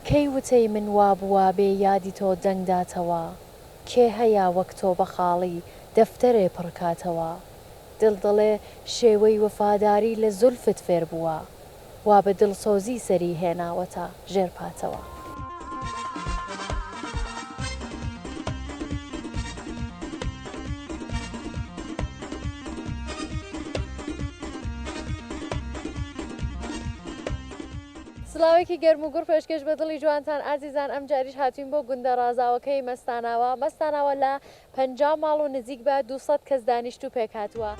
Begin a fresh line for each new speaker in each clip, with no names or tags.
کەی وتەی من وابووە بێ یادی تۆ دەنگداتەوە کێ هەیە وەک تۆ بە خاڵی دەفتەرێ پڕکاتەوە دڵ دڵێ شێوەی وەفاداری لە زولفت فێر بووە وا بە دڵسۆزی سەری هێناوەتە ژێر پاتەوە. سلااوێکی گەرم و گوڕ پێشکەش بە دڵی جوانتان ئازیزان ئەم جاریش هاتوین بۆ گوندە ڕازاوەکەی مەستاناوە. مەستاناوە لە 50 ماڵ و نزیک بە 200 کەس دانیشت و پێکهاتووە.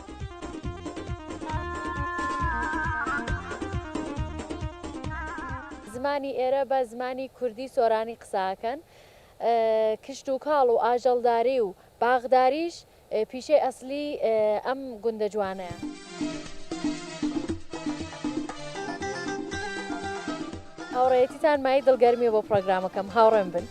زمانی ئێرە بە زمانی کوردی سۆرانی قساکەن. کشت و کاڵ و ئاژەڵداری و باغداریش پیشەی ئەسلی ئەم گوندە جوانەیە. هاوڕێیەتیتان مای دڵگەرمیە بۆ پرۆگرامەکەم هاوڕێم بن.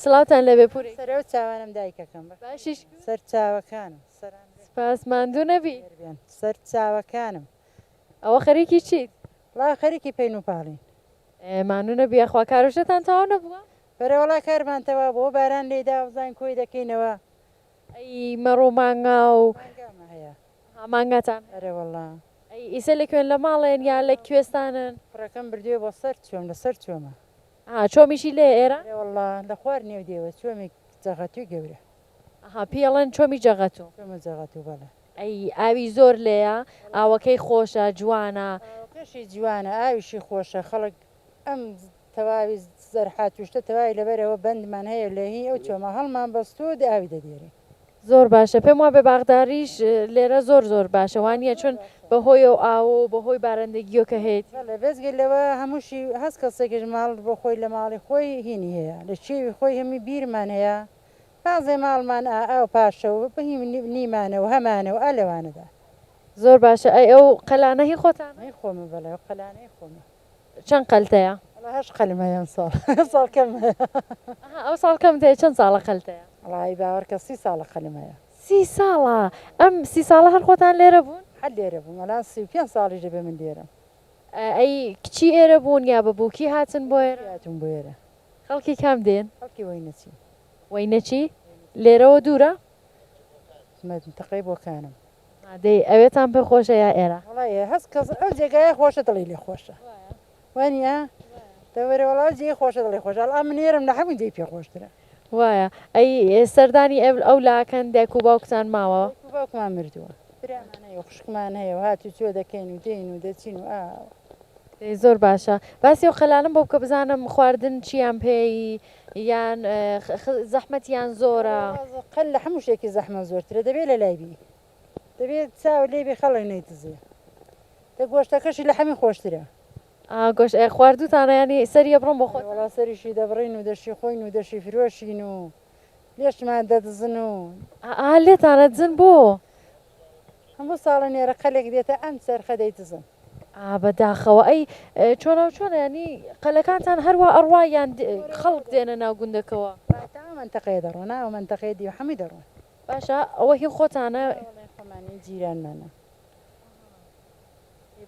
سڵاتان لەبێ پوری
سەرە و چاوانم دایکەکەم
باشیش
سەر چاوەکانم
سپاس ماندوو نەبی
سەر چاوەکانم
ئەوە خەریکی چیت؟
وڵای خەریکی پەین و پاڵین
ماندوو نەبی ئەخوا کارۆشتان تەواو نەبووە؟
بەرە وڵای کارمان تەوا بۆ باران لێدا وزان کۆی دەکەینەوە
ئەی مەڕۆ مانگا و
مانگامە هەیە
مانگاتان
ئەرێ وەڵا
ئەی ئیسە لەکوێن لە ماڵێن یا لە کوێستانن؟
کوڕەکەم بردوێ بۆ سەر چۆم لەسەر چۆمە
چۆمیشی لێ ئێرە؟
وەڵا لە خوار نێو دێوە چۆمی جەغەتوی گەورە
پێڵەن چۆمی جەغەتوو
چۆمە جەغەتوو بەڵێ
ئەی ئاوی زۆر لێیە ئاوەکەی خۆشە جوانە
کەشی جوانە ئاویشی خۆشە خەڵک ئەم تەواوی زەرحاتوشتە تەواوی لەبەرەوە بەندمان هەیە لە هی ئەو چۆمە هەڵمان بەستۆ ئاوی دەدێری
زۆر باشە پێم وە بە باغداریش لێرە زۆر زۆر باشە وانە چۆن بەهۆی ئەو ئاوە و بەهۆی بارەندگیۆ کە هەیە
لە بێزگەلەوە هەمووشی هەست کەسێکش ماڵ بۆ خۆی لە ماڵی خۆی هینی هەیە لە چێوی خۆی هەمی بیرمان هەیە بازێ ماڵمان ئاو پاشەوە بەهی نیمانەوە هەمانەوە ئا لەوانەدا
زۆر باشە ئەی ئەو قەلانە هی خۆتان
خۆمە بەڵێ قەلانەی خۆمە
چەند قەلتەیە؟
هەش قەلمەیان ساڵ ساڵ کەم
ئەو ساڵ کەم تەیە چەند ساڵە قەلتەیە؟
وڵای باوەڕکە 30 ساڵە قەلمەیە
30 ساڵە ئەم 30 ساڵە هەر خۆتان لێرە بوون؟
هەر لێرە بووم وەڵام 35 ساڵیش دەبێ من لێرەم
ئەی کچی ئێرە بوون یا بەبووکی هاتن بۆ ئێرە؟
هاتوون بۆ ئێرە
خەڵکی کام دێن؟
خەڵکی وەینەچی
وەینەچی؟ لێرەوە دوورە؟
تەقەی بۆکانم
دەی ئەوێتان پێ خۆشە یا ئێرە؟
وڵایە هەست کەس ئەو جێگایە خۆشە دڵی لێ خۆشە وانە دەوەرە وڵاو جێ خۆشە دڵی خۆشە ئەڵام من ئێرەم لە هەموو جێی پێ خۆشترە
وایە ئەی سەردانی ئەو لاکەن دایک و باوکتان ماوە؟
باوکمان مردووە برامان هەیە خوشکمان هەیە و هاتی چۆ دەکەین و دێن و دەچین و
زۆر باشە باسی ئەو خەلانم بۆ بکە بزانم خواردن چیان پێی یان زەحمەتیان زۆرە
قەل لە هەموو شتێکی زەحمە زۆرترە دەبێت لە لایبی دەبێت چاو لێبی خەڵک نەیتزێ دە گۆشتەکەشی لە هەمی خۆشترە
گۆشت خواردوتانە ینی سەریە بڕۆم بۆ خۆت
وڵا سەریشی دەبڕین و دەشی خۆین و دەشی فرۆشین و لێشمان دەدزن و
لێتانە دزن بۆ
هەموو ساڵە نێرە قەلێک دێتە ئەم سەرخە دەیتزن
بەداخەوە ئەی چۆنە چۆنە ینی قەلەکانتان هەروە ئەڕوایان خەڵک دێنە ناو گوندەکەەوە
منتەقەیە دەڕۆن ناوە منتەقەیە دی و هەمی دەڕۆن
باشە ئەوە هی خۆتانە
خۆمانی جیرانمانە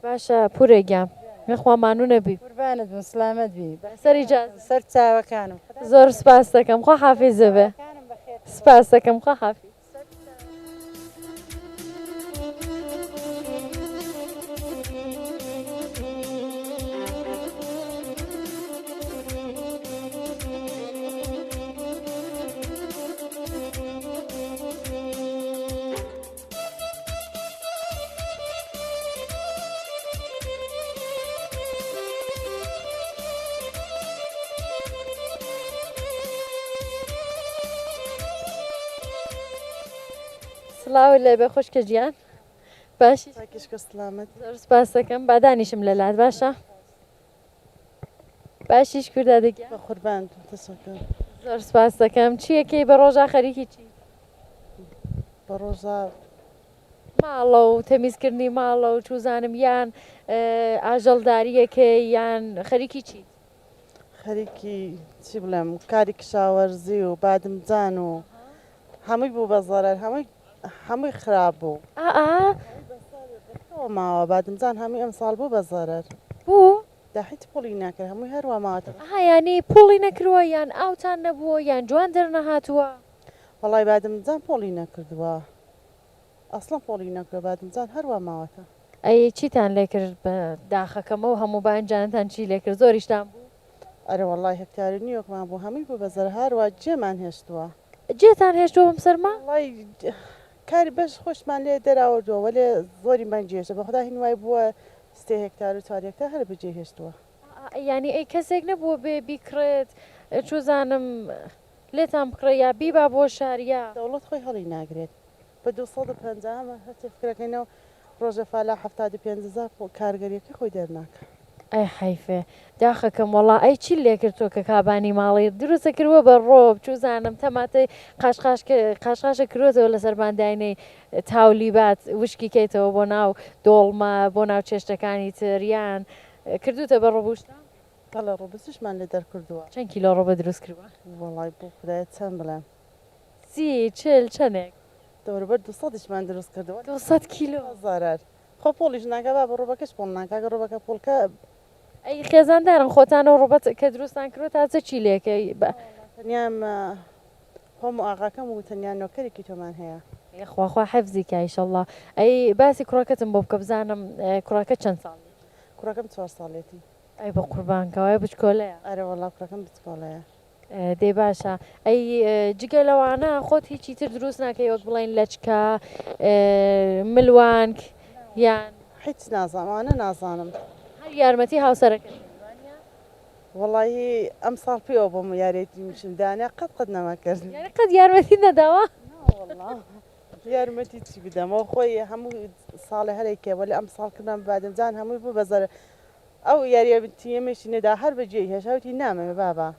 باشە پورێگیام نەخوامانو نەبی
قوربانت بن سلامەت بی
سەری
سەر چاوەکانم
زۆر سپاس دەکەم خوا حافیزە بێ سپاس دەکەم خوا حافیز سڵاو لێ بێ خۆشکە گیان باشی
تاکیشکە سلامت
زۆر سپاس دەکەم بادانیشم لە لات باشە باشیش کووردا دەگیان
بە قوربان تەسەکەم
زۆر سپاس دەکەم چیەکەی بە ڕۆژا خەریکی چی
بە ڕۆژا
ماڵە و تەمیزکردنی ماڵە و چوزانم یان ئاژەڵداریەکەی یان خەریکی چی
خەریکی چی بڵێم کاری کشاوەرزی و بادمجان و هەمووی بوو بە زەرەر هەمووی خراپ بوو
ئا
ئەوە ماوە بادمجان هەمووی ئەم ساڵ بوو بە زەرەر
بوو
داحیت پۆلی ناکرد هەمووی هەروە ماوەتەوە
ینی پوڵی نەکردووە یان ئاوتان نەبووە یان جوان دەرنەهاتووە
وەڵای بادمجان پۆلی نەکردووە ئەسڵم پۆلی نەکرد بادمجان هەروە ماوەتە
ئەی چیتان لێ کرد بە داخەکەمەوە هەموو بانجانتان چی لێ کرد زۆریشتان بوو
ئەرە وەڵای هەکتاری نیوەکمان بوو هەمووی بوو بە زەر هەروە جێمان هێشتووە
جێتان هێشتەوە بم سەرما
وڵای کاری بەش خۆشمان لێ دەراوەردووە وەلێ زۆری مەنجێشە بە خدا هینوای بووە 3 هێکتار و 4 هێکتار هەر بەجێ هێشتووە
ینی ئەی کەسێک نەبووە بێ بیکرێت چوزانم لێتان بکڕێ یا بیبا بۆ شاریا
دەوڵەت خۆی هەڵی ناگرێت بە 250 هەتێ فکرەکەینەوە ڕۆژە فالا 75,000 کارگەریەکە خۆی دەرناکە
ئەی حیفێ داخەکەم وڵا ئەی چی لێ کردۆ کە کابانی ماڵی دروستە کردووە بە ڕۆب چوزانم تەماتەی قاشقاشە کردوێتەوە لە سەربانداینەی تاولیبات وشکی کەیتەوە بۆ ناو دۆڵمە بۆ ناو چێشتەکانی تریان کردوتە بە ڕۆبوشتا
بەڵێ ڕۆبستیشمان لێ دەرکردووە
چەند کیلۆ ڕۆبە دروست کردووە
وڵای بۆ خدایە چەند بڵێم
سی چل چەندێک
دەوروبەر 200شمان دروست کردەوە
200 کیلۆ
زارار خۆ پۆلیش ناکە با بە ڕۆبەکەش پۆل ناکە ڕۆبەکە پۆلکە
ئەی خێزاندارن خۆتانەوە ڕۆبەت کە دروستان کردوە تازە چی لێکەی
تەنیام هەموو ئاغاکەم و تەنیان نۆکەرێکی تۆمان هەیە
خواخوا حەفزی کە ئیشەڵڵا ئەی باسی کوڕەکەتم بۆ بکە بزانم کوڕەکە چەند ساڵ
کوڕەکەم 4 ساڵێتی
ئەی بە قوربانکەوەی بچکۆلەیە
ئەرە وەڵا کوڕەکەم بچکۆڵەیە
دێ باشە ئەی جگە لەوانە خۆت هیچی تر دروست ناکەی وەک بڵێن لەچکە ملوانک یان
هیچ نازانوانە نازانم
هەر یارمەتی هاوسەرەکە
وەڵی ئەم ساڵ پێوە بۆم یاریێتی میشمدانە قەت نەماکرد
یعنی قەت یارمەتی نەداوە
یارمەتی چی بدەمەوە خۆی هەموو ساڵی هەرێکێ وەلی ئەم ساڵکردم بادمجان هەمووی بوو بەزەر ئەو یاریەتیەمەشی نەدا هەر بەجێ هێشاوتی نامەوێ بابا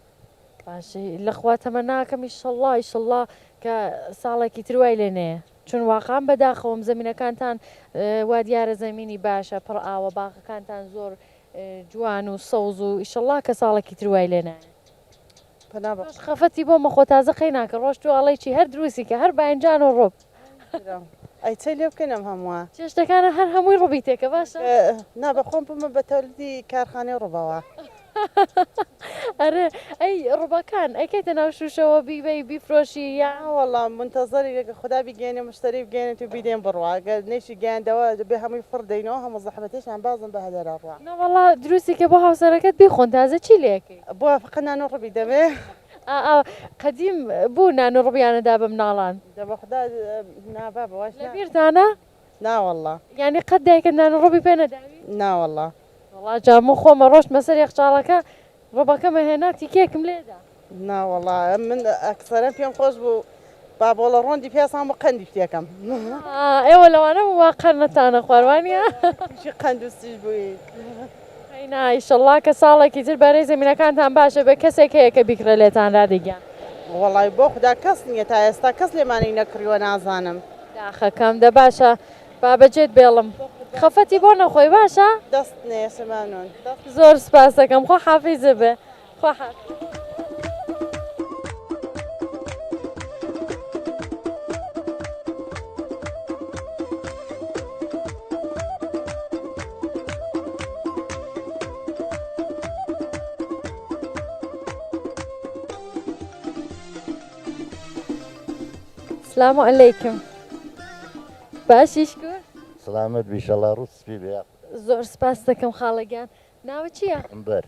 باشی لەخوا تەمە ناکەم ئیشەڵڵا ئیشەڵڵا کە ساڵێکی تروای لێنەیە چون واقعان بەداخەوەم زمینەکانتان وا دیارە زەمینی باشە پڕ ئاوە باغەکانتان زۆر جوان و سەوز و ئیشەڵڵا کە ساڵێکی تروای لێنایە خەفەتی بۆ مەخۆ تازە قەی ناکە ڕۆژ تو ئەڵێکی هەر دروستی کە هەر باینجان و ڕۆب
ئەی چەی لێ بکەنم هەمووە
چێشتەکانە هەر هەمووی ڕوبی تێکە باشە
نا بەخۆم بمە بە تەولدی کارخانەی ڕووبەوە
ئەرێ ئەی ڕوبەکان ئەیکەیتە ناو شوشەوە بیبەی بیفرۆشی یان
وەڵام منتەزەری خدا بگەێنێ مشتری بگەێنێت و بیدێن بڕواگە نێشی گەیاندەوە بێ هەمووی فڕدەینەوە هەموو زەحمەتێشان بازم بە هەدەرا ڕوا
نەوەڵا دروستی کە بۆ هاوسەرەکەت بیخۆن تازە چی لێکەی
بۆ فقەنان و ڕبی دەبێ
قەدیم بوو نان و ڕوبیانەدا بە مناڵان
دەبە خدا نابا بەواش
لەبیرتانە
ناوەڵا
یعنی قەت دایکە نان و ڕۆبی پێ نەداوی
ناوەڵا
وڵا جامو خۆمە ڕۆشت مەسەر یەخچاڵەکە ڕۆبەکەمە هێنا تیکێکم لێدا
ناوەڵا من ئەکسەرەن پێم خۆش بوو با بۆڵە ڕۆندی پێسان بە قەندی شتێکم
ئێوە لەوانە وا قەرنەتانە خوارد
قەندوستیش بووی
ئیشەڵڵا کە ساڵێکی تر بەرەی زمینەکانتان باشە بە کەسێک هەیە کە بیکرە لێتان ڕادیگەان
وەڵای بۆ خدا کەس نییە تا ئێستا کەس لێمانەی نەکڕیوە نازانم
داخەکەم دە باشە بابەجێت بێڵم خەفەتی بۆ نەخۆی باشە
دەست نێسەمانۆن
زۆر سپاس دەکەم خۆ حافیزە بێ خۆ السلام علیکم باشیش کرد
سلامت بیشەڵا ڕووسپی بێ
زۆر سپاس دەکەم خاڵەگیان ناوە چییە؟
ئەمبەر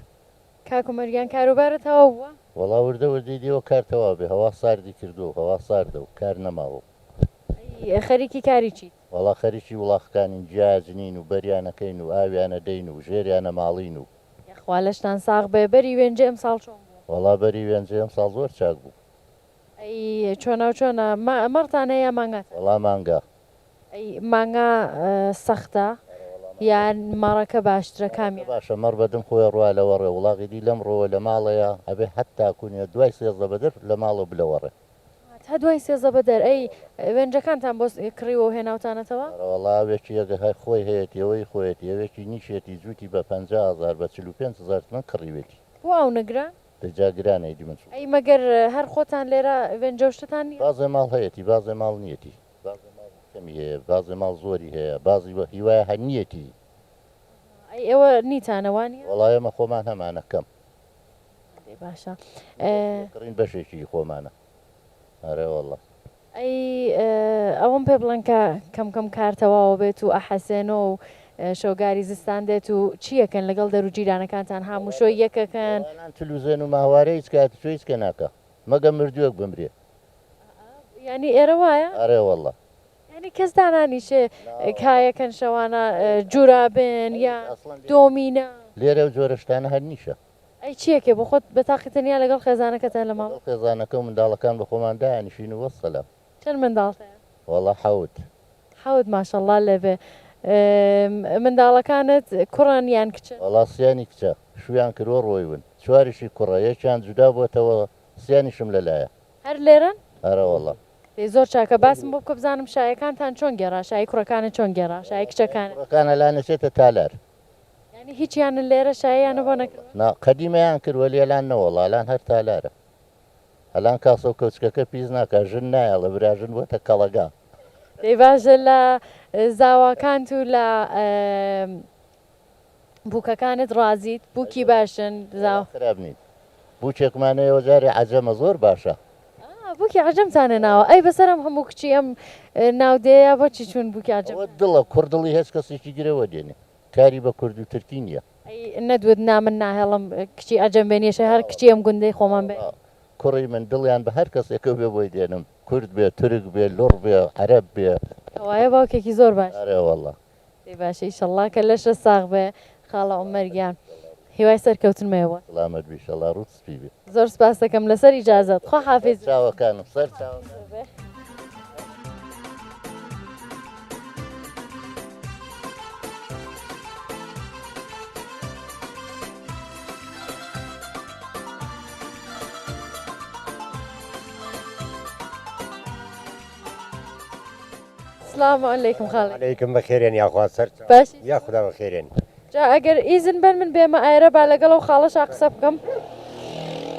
کاکومەریان کاروبارەتەوە بووە؟
وەڵا وردە وردی دیوە کارتەوا بێ هەوا ساردی کردو هەوا ساردە و کار نەماوە
خەریکی کاری چیت؟
وەڵا خەریکی وڵاخەکانین جیاجنین و بەریانەکەین و ئاویانە دەین و ژێریانە ماڵین و
یخوا لەشتان ساغ بێ بەری وێنجێ ئەم ساڵ چۆن بوو؟
وەڵا بەری وێنجێ ئەم ساڵ زۆر چاک بوو
ئەی چۆنە و چۆنە مەڕتان هەیە مانگات؟
وەڵا مانگا
ئەی مانگا سەختە یان مەڕەکە باشترە کامیان
باشە مەڕ بەدەم خۆی ڕوا لەوەڕێ وڵاغیدی لەم ڕۆوە لە ماڵەیە ئەبێ حتا کوونیە دوای سێزدە بەدەر لە ماڵە بلەوەڕێ
تا دوای سێزە بەدەر ئەی وێنجەکانتان بۆ کڕیوە و هێناوتانەتەوە
وڵاوێکی ئەگە خۆی هەیەەوەی خۆیەتی ئەوێکی نیشێتی جووتی بە 50,000 بە 45,000 من کڕیوێتی
بۆ ئەو نەگرە
دەجاگرانەی دیمن
ئەی مەگەر هەر خۆتان لێرە وێنجەشتتان نیە
بازێ ماڵ هەیەی بازێ ماڵ نیەتی کەمی هەیە بازێ ماڵ زۆری هەیە بازی بە هیوایە هەنیەتی
ئەی ئێوە نیتانەوانە
وڵایەمە خۆمان هەمانەکەم
باشە
کڕین بەشێکی خۆمانە ئەرێ وڵە
ئەی ئەوەم پێ بڵێن کە کەم کەم کارتەواوە بێت و ئەحەسێنەوە و شەوگاری زستان دێت و چیەکەن لەگەڵ دەروجیرانەکانتان هەمووشۆی یەکەکەن
تلوزێن و ماوارە هیچ کات تۆ هیچ کە ناکە مەگە مردووەک بمرێ
ینی ئێرە وایە
ئەرێ وڵە
ینی کەس دانانیشێ کایەکەن شەوانە جورابن یا دۆمینە
لێرە و جۆرەشتانە هەر نیشە
ئەی چیەکێ بۆ خۆت بەتاقیتەنیا لەگەڵ خێزانەکەتان لە ماڵ
خێزانەکە و منداڵەکان بە خۆمان دایانیشین و وەسەلە
چەند منداڵتەیە
وەڵە حەوت
حەوت ماشەڵڵا لێبێ منداڵەکانت کوڕان یان کچە
وڵاسیانی کچە شویان کردوە ڕۆیون چواریشی کوڕە یەکیان جودا بۆتەوە سیانیشم لەلایە
هەر لێرن
ئەرە وڵە
زۆر چاکە باسم بۆ بکە بزانم شایەکانتان چۆن گێڕا شای کوڕەکانە چۆن گێڕا شای کچەکان
کوڕەکانە لانەچێتە تالار
ینی هیچیانە لێرە شاییانە بۆ نەکرد
قەدیمەیان کردوە لێلان نەوەڵالان هەر تالارە هەلان کاسە و کەوچکەکە پیس ناکە ژن نایە لە براژن بۆتە کەڵەگا
دەی باشە لە زاواکانت و لە بووکەکانت ڕازیت بووکی باشن
خراب نین بووچێکمانەیەوە جارێ عەجەمە زۆر باشە
بووکی عەجەمتانە ناوە ئەی بەسەرم هەموو کچی ئەم ناودەیە بۆچی چوون بووکی عەجەم
دڵە کوردڵی هیچ کەسێکی گرەوە دێنێ کاری بە کورد و ترکی نییە
نەدوت نامن ناهێڵم کچی ئەجەم بێنێشە هەر کچی ئەم گوندەی خۆمان بێ
کوڕی من دڵیان بە هەر کەسێکە بێ بۆی دێنم کورد بێ تورک بێ لوڕ بێ عەرەب بێ
ئەوایە باوکێکی زۆر باش
ئەرێ وەڵە
دەی باشە ئیشەڵڵا کە لەشە ساغ بێ خاڵە عومەرگیان هیوای سەرکەوتنمەوە
سلامت بیشەڵا ڕوت سپی بێ
زۆر سپاس دەکەم لەسەر ئیجازەت خوا حافیز
چاوەکانم سەر چاوە
السلام علیکم خاڵی
عليكم بخيرين يا اخوان سر
باش
يا خدا بخيرين
جا ئەگەر ئیزن بن من بێمە ئایرە با لەگەڵ و خاڵەشا قسە بکەم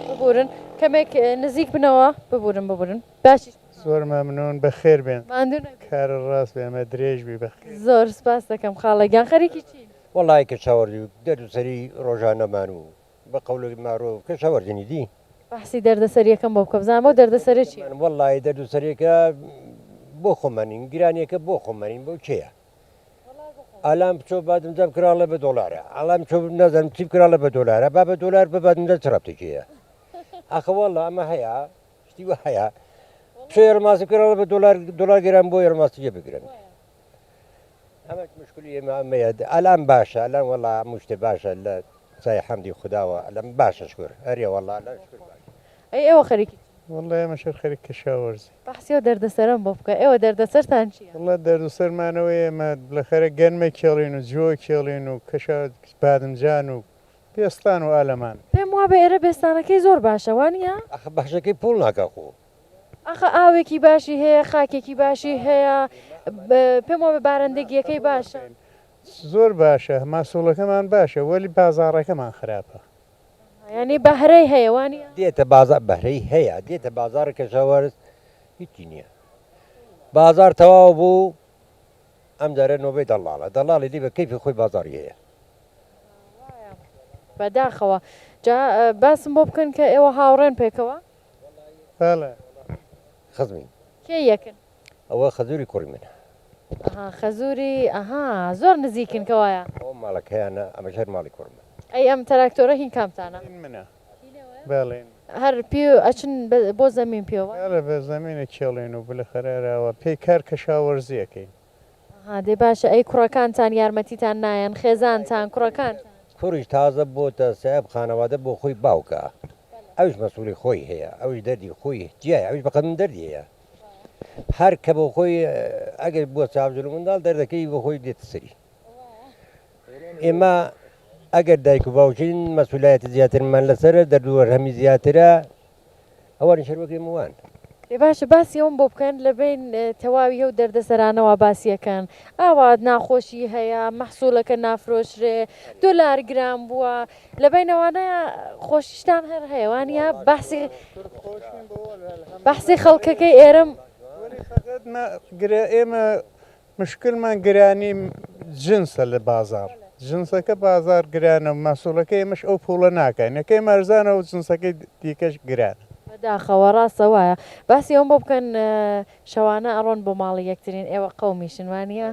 ببورن کەمێک نزیک بنەوە ببورن باشی
زۆر مەمنون بەخێر بێن
ماندوو
کارە ڕاست بێمە درێژ بی بەخێر
زۆر سپاس دەکەم خاڵەگیان خەریکی چی
والله كشاوردي درد سري روجانا مانو بقول معروف كشاوردني دي
بەحسی دەردەسەریەکەم بۆ بکە بزانم بۆ دەردەسەری چی
والله درد سري بۆ خۆمانین گرانیەکە بۆ خۆمانین بۆ چییە ئالام چۆ بادم دەم کراڵە بە دۆلارە ئالام چۆ نەزانم چی کراڵە بە دۆلارە با بە دۆلار ببادم دە چڕابتێکیە ئەخەوەڵە ئەمە هەیە شتیوە هەیە چۆ یێڕماسی کراڵە بە دۆلار گران بۆ یێڕماسیە بگرن ئەمە مشکلی ئێمەیە ئالام باشە ئەلان وەڵا موشتێ باشە لە سای حەمدی خودداوە ئەلم باشە شکر هەریە وەڵا لە شکر باش
ئەی ئێوە خەریکی
وڵە ئێمەشەر خەریک کەشاوەرزی
بەحسی و دەردەسەرم بۆ بکە ئێوە دەردەسەرتان چییە
وڵە دەردوسەرمانەوە ئێمە لەخەرە گەنمە کێڵین و جۆ کێڵین و کەشا بادمجان و پێستان و ئالەمان
پێم وا بە ئێرە بێستانەکەی زۆر باشەوانە
ئەخە باشەکەی پوڵ ناکە خۆ
ئەخە ئاوێکی باشی هەیە خاکێکی باشی هەیە پێم وە بە بارندگیەکەی باشە
زۆر باشە ماسوولەکەمان باشە وەلی بازاڕەکەمان خراپە
ینی بەهرەی هەیەوانە
دێتە بازار بەهرەی هەیە دێتە بازار کەشاوەرز هیچی نییە بازار تەواو بوو ئەم دەرە نۆبەی دەڵاڵە دەڵاڵی دی بە کەیفی خۆی بازاری هەیە
بەداخەوە جا باسم بۆ بکەن کە ئێوە هاوڕێن پێکەوە
بەڵێ
خزمی
کێ یەکن
ئەوە خەزوری کوڕی منە
خەزوری ئەها زۆر نزیکن کەوایە
ئەو ماڵەکەیانە ئەمە ژەر ماڵی کوڕمە
ئەی ئەم تەراکتۆرە هین کامتانە
منە بەڵێن
هەر پێ ئەچن بۆ زەمین پێوە
بەڵێ بە زەمینە کێڵین و بلەخەرەراوە پێی کار کەشاوەرزیەکەین
دێ باشە ئەی کوڕەکانتان یارمەتیتان نایەن خێزانتان کوڕەکان
کوڕیش تازە بۆتە سەب خانەوادە بۆ خۆی باوکە ئەوش مەسوولی خۆی هەیە ئەوش دەردی خۆی جیای ئەوش بەقەدم دەردی هەیە هەر کە بۆ خۆی ئەگەر بووە چاوجل منداڵ دەردەکەی بۆ خۆی دێتە سەری ئێمە ئەگەر دایک و باوکین مەسئولایەتی زیاترمان لەسەرە دەردووەرهەمی زیاترە ئەوانی شەروەکەی موان
باشە باسی ئەوم بۆ بکەن لە بین تەواوی و دەردەسەرانەوە باسیەکەن ئاوا ناخۆشی هەیە مەحسوولەکە نافرۆشرێ دۆلار گران بووە لە بینەوانەیە خۆشیشتان هەر هەیەوانە بەحسی خەڵکەکەی ئێرم
ئێمە مشکلمان گرانی جنسە لە بازار جنسەکە بازار گرانە و مەسوولەکە ئێمەش ئەو پوڵە ناکەین نەکەی مەرزانە و جنسەکەی دیکەش گرانە
داخەوە ڕاستە وایە باسی ئەوم بۆ بکەن شەوانە ئەڕۆن بۆ ماڵی یەکترین ئێوە قەومیشن وانە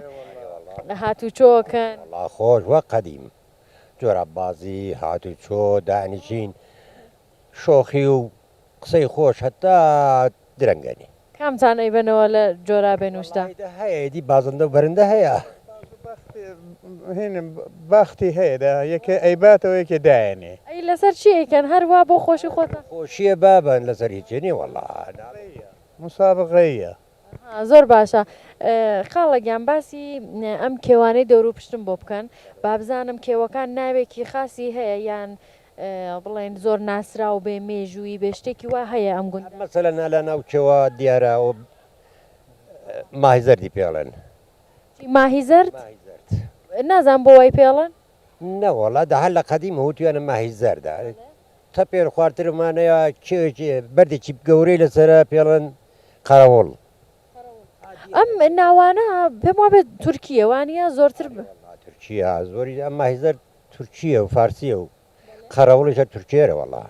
هاتوچۆکەن
خۆش وە قەدیم جۆرە بازی هاتوچۆ دانیشین شۆخی و قسەی خۆش هەتا درەنگەنی
کامتان ئەیبنەوە لە جۆرا بێنوشتا
هەیەدی بازندە و بەرندە هەیە
هێنم باختی هەیەدا یەکە ئەیباتەوە یەکێ دایێنێ
ئەی لەسەر چی ئەیکەن هەروە بۆ خۆشی خۆتە
خۆشیە بابن لەسەر هیچێنی وەڵا
مسابقەیە
زۆر باشە خاڵەگیان باسی ئەم کێوانەی دەور و پشتم بۆ بکەن با بزانم کێوەکان ناوێکی خاصی هەیە یان بڵێن زۆر ناسرا و بێ مێژووی بێ شتێکی وا هەیە ئەم گوند
مەسەلەن لە ناوچەوە دیارە و ماهی زەردی پێڵێن
ماهی زەرد نازان بۆ وای پێڵن
نەوەڵا دا هەر لە قەدیم هوتویانە ماهی زەردا تا پێر خواردترمانەیە بەردێکی گەورەی لەسرە پێڵەن قەرەوڵ
ئەم ناوانە پێم وا بێت تورکیەوانە زۆرتر
تورکیا زۆری ئەم ماهی زەرد تورکیە و فارسیە و قەرەوڵیشە تورکێرە وەڵا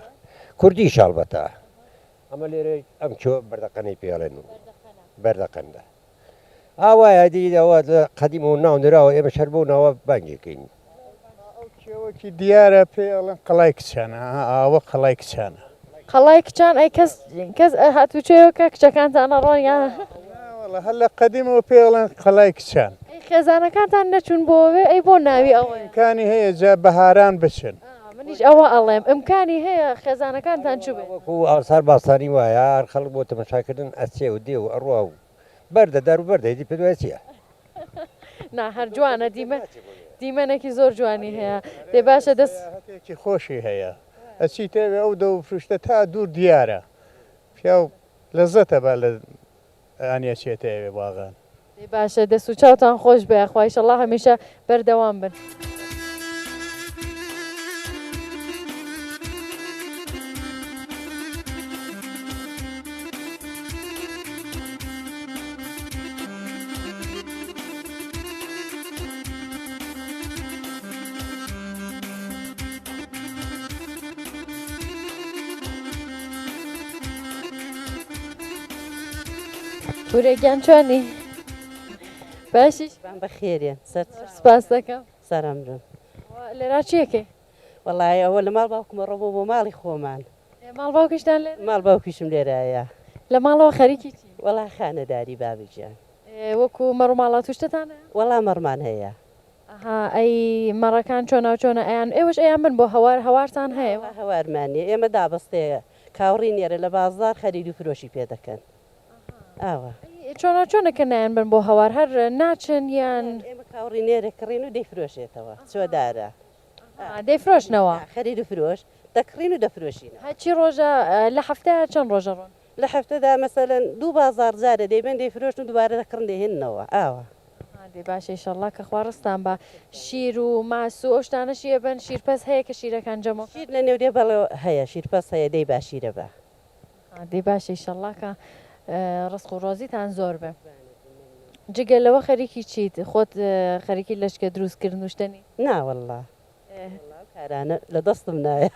کوردی شالبەتە ئەمە لێرە ئەم چۆ بەردەقەنەی پێڵێن و بەردەقەندە ئاوایە دیەوە قەدیم و ناونراوە ئێمە شەر بۆ ناوە بانگێکەین
کێوەکی دیارە پێڵێن قەڵای کچانە ئاوە قەڵای کچانە
قەڵای کچان ئەی کەس هاتوچێوەکە کچەکانتانە ڕۆنیان
هەر لە قەدیمەوە پێڵێن قەڵای کچان
خێزانەکانتان نەچوون بۆوێ ئەی بۆ ناوی ئەوە
ئیمکانی هەیە جا بەهاران بچن
منیش ئەوە ئەڵێم ئەمکانی هەیە خێزانەکانتان چوو بێت
وەکو ئاسار باسانی وایە هەر خەڵک بۆ تەماشاکردن ئەچێ و دێ و ئەڕوا و بەردە دار و بەردەیدی پێدوایچیە
نا هەر جوانە دیمەنێکی زۆر جوانی هەیە دێ باشە
دەستێکی خۆشی هەیە ئەچی تێوێ ئەو دە و فروشتە تا دوور دیارە پیا و لەزەتە بە لە ئەنیە چێتەوێ باغان
دێ باشە دەست و چاوتان خۆش بێ خوایشەڵڵا هەمیشە بەردەوام بن پورێکیان چۆنی باشیش
بەخێریان
سپاس دەکەم
سەرمرم
لێرا چیەکەی
وەڵای ئەوە لە ماڵ باوکمە ڕۆبوو بۆ ماڵی خۆمان
ماڵ باوکیشتان لێ
ماڵ باوکیشم لێرایە
لە ماڵەوە خەریکی چی
وەڵا خانەداری بابیجان
وەکو مەڕووماڵات توشتتانە
وەڵا مەڕمان هەیە
ئەی مەڕەکان چۆنا چۆنە ئەیان ئێوەش ئەیان بن بۆ هەوارتان هەیە
هەوارمانە ئێمە دابستەیە کاوڕی نێرە لە بازار خەرید و فرۆشی پێ دەکەن ئاوە
چۆنا چۆنەکە نایەن بن بۆ هەوار هەر ناچن یان
ئێمە کاوڕی نێرە کڕین و دەیفرۆشێتەوە چۆدارە
دەیفرۆشنەوە
خەرید و فرۆش دەکڕین و دەفرۆشین
هەچی ڕۆژە لە هەفتەیە چەند ڕۆژە ڕۆن
لە هەفتەدا مەسەلەن دوو بازار جارە دەیبن دەیفرۆشن و دووارە دەکڕن دەهێننەوە ئاوە
دێ باشە ئیشەڵڵا کە خوارستان بە شیر و ماس و ئەوشتانەشیە بن شیرپەس هەیە کە شیرەکان جەمە
شیر لە نێودێ بەڵێ هەیە شیرپەس هەیە دەی باشیرە بە
دێ باشە ئیشەڵڵا کە ڕسق و ڕۆزیتان زۆر بێ جگە لەوە خەریکی چیت خۆت خەریکی لەشکە دروستکردن وشتنی
ناوەڵڵا کارانە لە دەستم نایە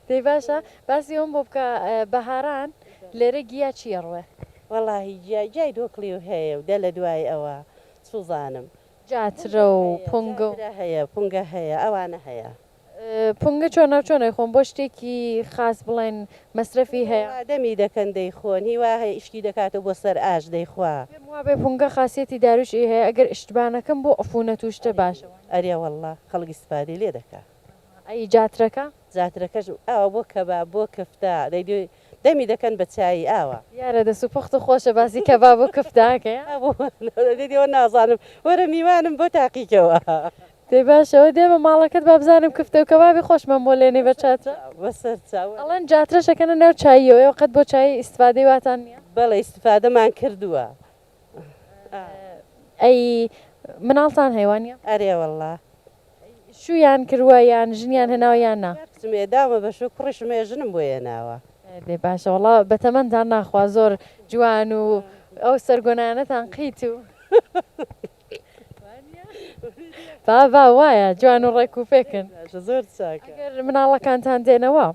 دەی باشە باسی ئەوم بۆ بکە بەهاران لێرە گیا چیە ڕوێ
وەڵاهی جای دۆکلی و هەیە و دە لە دوای ئەوە سوزانم
جاترە و پۆنگە
هەیە پونگە هەیە ئەوانە هەیە
پونگە چۆنە چۆنە خۆم بۆ شتێکی خاص بڵێن مەصرفی هەیە
دەمی دەکەن دەیخۆن هیوا هەیە ئشتی دەکاتەوە بۆ سەر ئاش دەیخوا
پێم وا بێ پونگە خاصیەتی داروشی هەیە ئەگەر ئشتبانەکەم بۆ ئەفونە توشتە باشەوە
ئەرێ وەڵڵا خەڵکی سپادی لێ دەکات
ئەی جاترەکە
زاترەکەش ئەوە بۆ کەبا بۆ کەفتا دەمی دەکەن بە چایی ئاوە
یارە دەست و پوخت و خۆشە باسی کەباب و کفتاکە
دیدیەوە نازانم وەرە میوانم بۆ تاقیکەوە
دەی باشەوە دێمە ماڵەکەت با بزانم کفتە و کەبابی خۆشمان بۆ لێنێ بە چاترە
بەسەر چاوە
ئەڵەن جاترەشەکەنە نێو چاییەوە ئێوە قەت بۆ چای ئیسفادەی واتان نییە
بەڵێ ئیسفادەمان کردووە
ئەی مناڵتان هەیوانە
ئەرێ وەڵڵا
شویان کردووە یان ژنیان هێناوە یان نا
سمێدامە بە شو کوڕیشمێ ژنم بۆ هێناوە
دێ باشە وڵا بەتەمەندان ناخوا زۆر جوان و ئەو سەرگۆنانەتان قیت و با وایە جوان و ڕێک و پێکن
زۆر چاکە
ئەگەر مناڵەکانتان دێنەوە